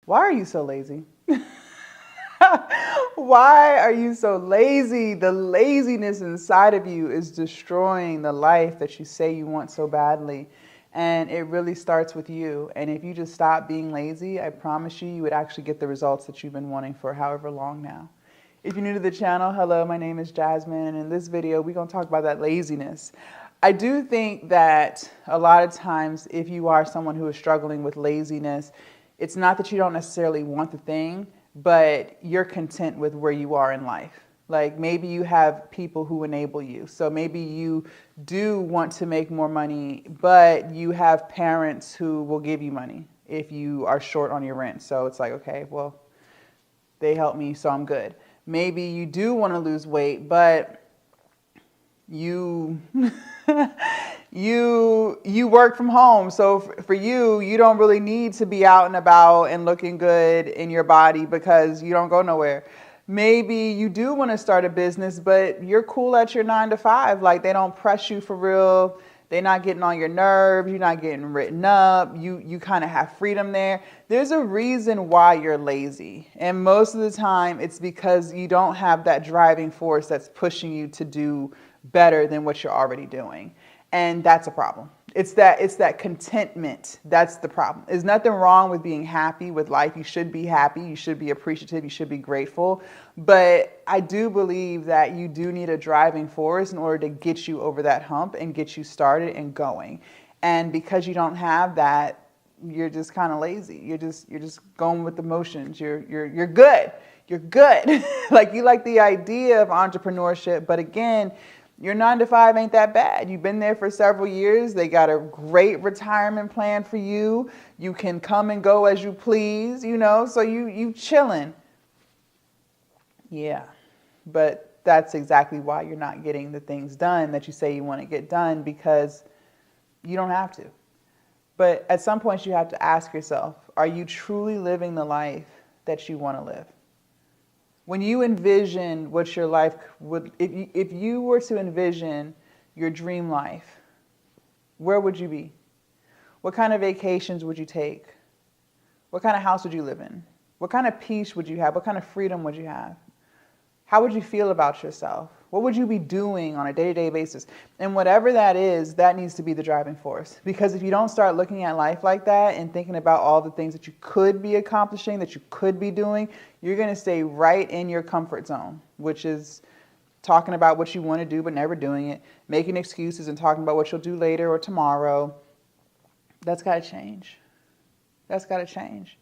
Why are you so lazy? Why are you so lazy? The laziness inside of you is destroying the life that you say you want so badly. And it really starts with you. And if you just stop being lazy, I promise you, you would actually get the results that you've been wanting for however long now. If you're new to the channel, hello, my name is Jasmine. And in this video, we're going to talk about that laziness. I do think that a lot of times, if you are someone who is struggling with laziness, it's not that you don't necessarily want the thing, but you're content with where you are in life. Like maybe you have people who enable you. So maybe you do want to make more money, but you have parents who will give you money if you are short on your rent. So it's like, okay, well, they help me, so I'm good. Maybe you do want to lose weight, but you you work from home, so for you, you don't really need to be out and about and looking good in your body because you don't go nowhere. Maybe you do want to start a business, but you're cool at your 9 to 5. Like they don't press you for real. They're not getting on your nerves. You're not getting written up. You kind of have freedom there. There's a reason why you're lazy. And most of the time it's because you don't have that driving force that's pushing you to do better than what you're already doing. And that's a problem. It's that contentment. That's the problem. There's nothing wrong with being happy with life. You should be happy. You should be appreciative. You should be grateful. But I do believe that you do need a driving force in order to get you over that hump and get you started and going. And because you don't have that, you're just kind of lazy. You're just going with the motions. You're good. You're good. Like you like the idea of entrepreneurship, but again, your 9 to 5 ain't that bad. You've been there for several years. They got a great retirement plan for you. You can come and go as you please, so you chilling. Yeah, but that's exactly why you're not getting the things done that you say you want to get done, because you don't have to. But at some point you have to ask yourself, are you truly living the life that you want to live? When you envision what your life would, if you were to envision your dream life, where would you be? What kind of vacations would you take? What kind of house would you live in? What kind of peace would you have? What kind of freedom would you have? How would you feel about yourself? What would you be doing on a day-to-day basis? And whatever that is, that needs to be the driving force. Because if you don't start looking at life like that and thinking about all the things that you could be accomplishing, that you could be doing, you're going to stay right in your comfort zone, which is talking about what you want to do but never doing it, making excuses and talking about what you'll do later or tomorrow. That's got to change. That's got to change.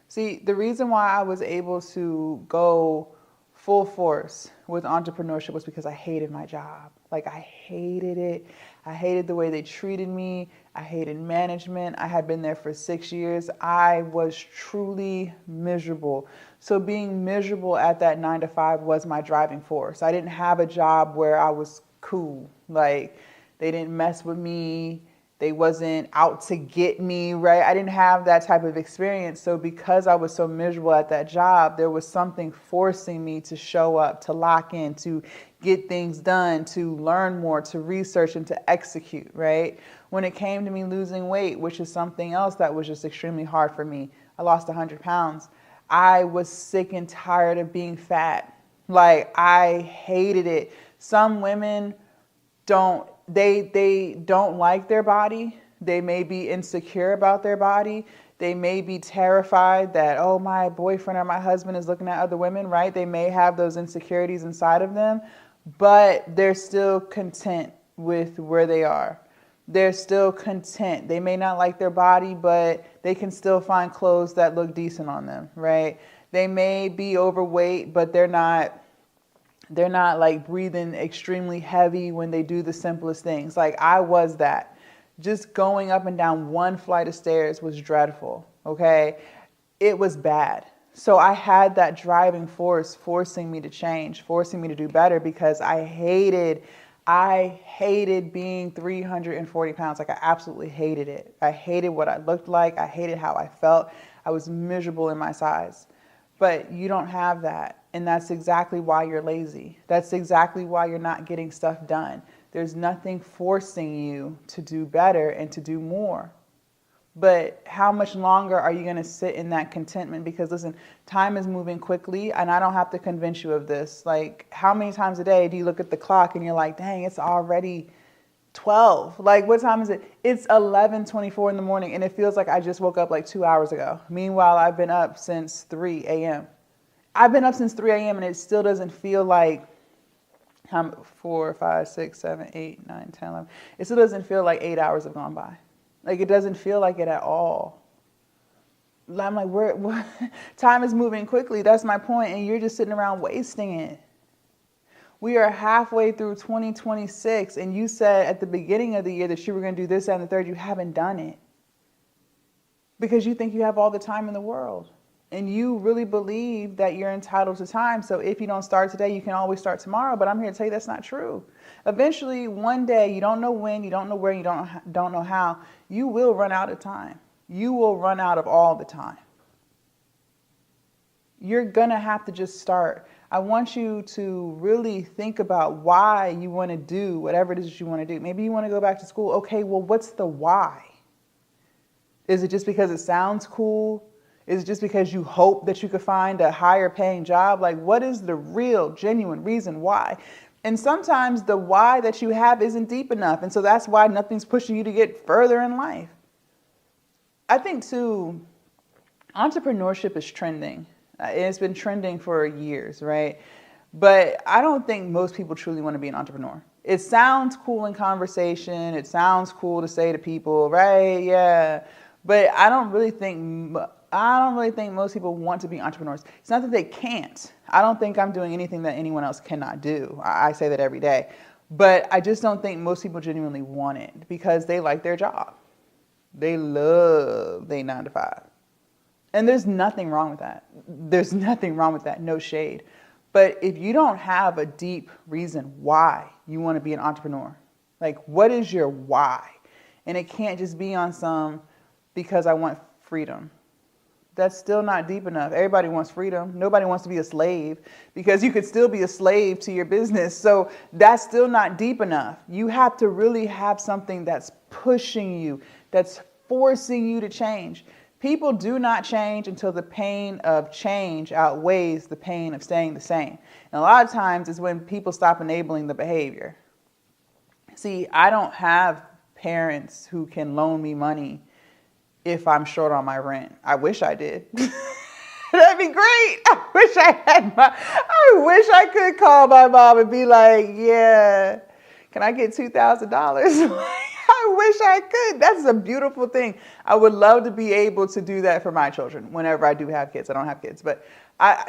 See, the reason why I was able to go full force with entrepreneurship was because I hated my job. Like I hated it. I hated the way they treated me. I hated management. I had been there for 6 years. I was truly miserable. So being miserable at that 9 to 5 was my driving force. I didn't have a job where I was cool. Like they didn't mess with me. They wasn't out to get me, right? I didn't have that type of experience. So because I was so miserable at that job, there was something forcing me to show up, to lock in, to get things done, to learn more, to research and to execute, right? When it came to me losing weight, which is something else that was just extremely hard for me, I lost 100 pounds. I was sick and tired of being fat. Like I hated it. Some women they don't like their body. They may be insecure about their body. They may be terrified that, oh, my boyfriend or my husband is looking at other women, right? They may have those insecurities inside of them, but they're still content with where they are. They're still content. They may not like their body, but they can still find clothes that look decent on them, right? They may be overweight, but they're not like breathing extremely heavy when they do the simplest things. Like I was that. Just going up and down one flight of stairs was dreadful, okay? It was bad. So I had that driving force forcing me to change, forcing me to do better, because I hated being 340 pounds. Like I absolutely hated it. I hated what I looked like. I hated how I felt. I was miserable in my size. But you don't have that. And that's exactly why you're lazy. That's exactly why you're not getting stuff done. There's nothing forcing you to do better and to do more. But how much longer are you going to sit in that contentment? Because listen, time is moving quickly, and I don't have to convince you of this. Like, how many times a day do you look at the clock and you're like, dang, it's already 12. Like, what time is it? It's 11:24 in the morning, and it feels like I just woke up like 2 hours ago. Meanwhile, I've been up since 3 a.m. I've been up since 3 a.m. and it still doesn't feel like 4, 5, 6, 7, 8, 9, 10, 11. It still doesn't feel like 8 hours have gone by. Like, it doesn't feel like it at all. I'm like, time is moving quickly. That's my point, and you're just sitting around wasting it. We are halfway through 2026, and you said at the beginning of the year that you were going to do this, that, and the third. You haven't done it because you think you have all the time in the world. And you really believe that you're entitled to time. So if you don't start today, you can always start tomorrow. But I'm here to tell you that's not true. Eventually, one day, you don't know when, you don't know where, you don't know how, you will run out of time. You will run out of all the time. You're going to have to just start. I want you to really think about why you want to do whatever it is that you want to do. Maybe you want to go back to school. Okay, well, what's the why? Is it just because it sounds cool? Is it just because you hope that you could find a higher paying job? Like, what is the real, genuine reason why? And sometimes the why that you have isn't deep enough. And so that's why nothing's pushing you to get further in life. I think, too, entrepreneurship is trending. It's been trending for years, right? But I don't think most people truly want to be an entrepreneur. It sounds cool in conversation. It sounds cool to say to people, right? Yeah. But I don't really think most people want to be entrepreneurs. It's not that they can't. I don't think I'm doing anything that anyone else cannot do. I say that every day. But I just don't think most people genuinely want it because they like their job. They love their 9 to 5. And there's nothing wrong with that. There's nothing wrong with that. No shade. But if you don't have a deep reason why you want to be an entrepreneur, like, what is your why? And it can't just be on some because I want freedom. That's still not deep enough. Everybody wants freedom. Nobody wants to be a slave because you could still be a slave to your business. So that's still not deep enough. You have to really have something that's pushing you, that's forcing you to change. People do not change until the pain of change outweighs the pain of staying the same. And a lot of times it's when people stop enabling the behavior. See, I don't have parents who can loan me money if I'm short on my rent. I wish I did. That'd be great. I wish I could call my mom and be like, yeah, can I get $2,000? I wish I could. That's a beautiful thing. I would love to be able to do that for my children whenever I do have kids. I don't have kids, but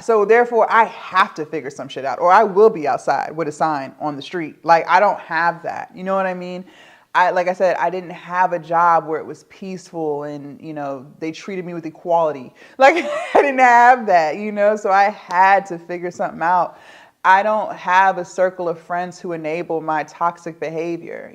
so therefore I have to figure some shit out, or I will be outside with a sign on the street. Like, I don't have that. You know what I mean? Like I said, I didn't have a job where it was peaceful and, they treated me with equality. Like, I didn't have that, so I had to figure something out. I don't have a circle of friends who enable my toxic behavior.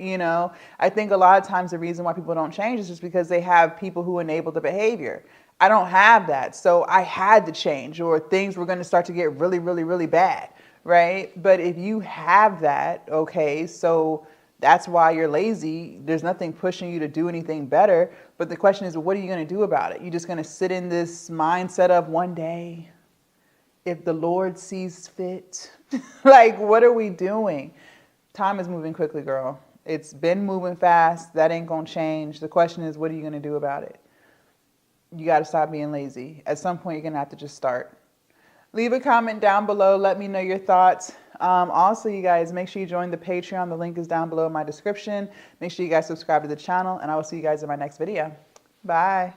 I think a lot of times the reason why people don't change is just because they have people who enable the behavior. I don't have that. So I had to change, or things were going to start to get really, really, really bad. Right. But if you have that, okay, so that's why you're lazy. There's nothing pushing you to do anything better. But the question is, what are you going to do about it? You're just going to sit in this mindset of one day, if the Lord sees fit. Like, what are we doing? Time is moving quickly, girl. It's been moving fast. That ain't going to change. The question is, what are you going to do about it? You got to stop being lazy. At some point, you're going to have to just start. Leave a comment down below. Let me know your thoughts. Also, you guys, make sure you join the Patreon. The link is down below in my description. Make sure you guys subscribe to the channel, and I will see you guys in my next video. Bye.